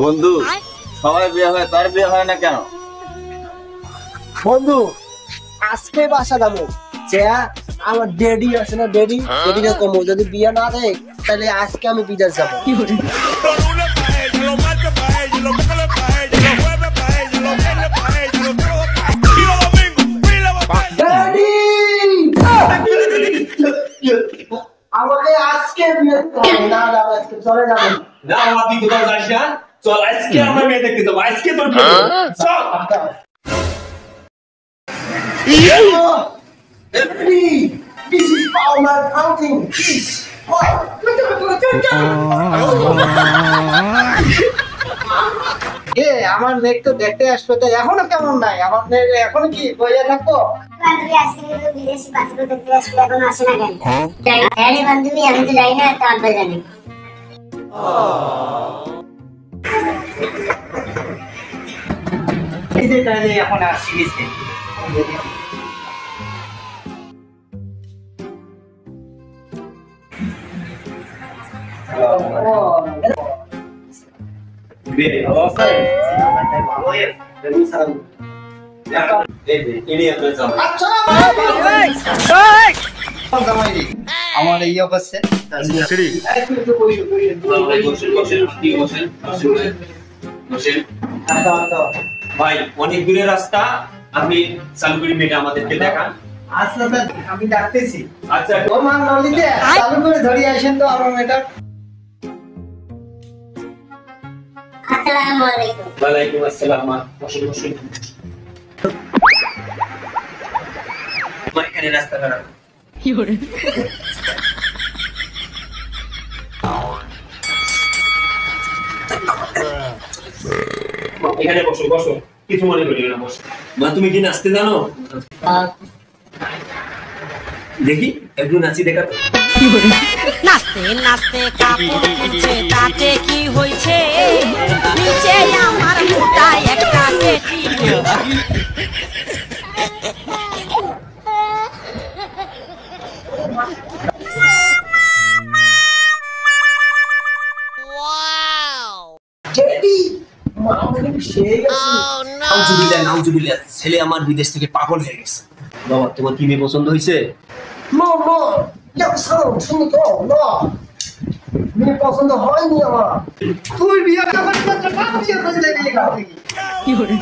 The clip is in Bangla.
বন্ধু সবাই বিয়ে হয়, তার বিয়ে হয় না কেন? বন্ধু আজকে বাসা যাবো যে আমার ডেডি আছে না, ডেডিকে কমো যদি বিয়ে না দেয় তাহলে আজকে আমি বিদেশ যাবো। আমাকে আজকে বিয়ে না যাবো, আজকে চলে যাবো না তুই কোথাও যাস না, চল আজকে আমরা মেয়ে দেখতে যাবো, আজকে তোর বিয়ে দেবো। চল This is Paula counting. আমার মেঘ তো দেখতে আসবে, তো এখনো কেমন নাই? এখনো কি বইয়া থাকবো? বান্ধবী আজকে কিন্তু বিদেশি পাত্র দেখতে আসলে এখনো আসে না কেন? হ্যাঁ রে বান্ধবী, আমি তো যাই না, তো আব্বা জানে। এই যে তাহলে এখন আসছি গেছে। আমার এই অবস্থা ভাই অনেক দূরের রাস্তা, আপনি চালু করে মেয়েটা আমাদেরকে দেখান। আচ্ছা আমি ডাকতেছি। আচ্ছা ও মা নলিতে চালু করে ধরিয়ে আসেন তো আমার মেয়েটা। আসসালামু আলাইকুম। ওয়ালাইকুম আসসালাম। বসুন বসুন, এখানে রাস্তা খারাপ। এখানে বসো বসো, কিছু মনে করিও না, বসো। মা তুমি কি নাচতে জানো? দেখি একটু নাচি দেখা তো। নাচতে নাচতে কাপড় খুলছে, তাতে কি হয়েছে? নিচে আমার মোটা একটা পেটি। ডেডি মা মানে সেই গেছে। নাউজুবিল্লাহ নাউজুবিল্লাহ, ছেলে আমার বিদেশ থেকে পাগল হয়ে গেছে। বাবা তোমার কি মেয়ে পছন্দ হয়েছে? নো নো শুনি তো না, মেয়ে পছন্দ হয়নি আমার। তুই বিয়ে করতে পারছিস না, বিয়ে করতে বিয়ে করতে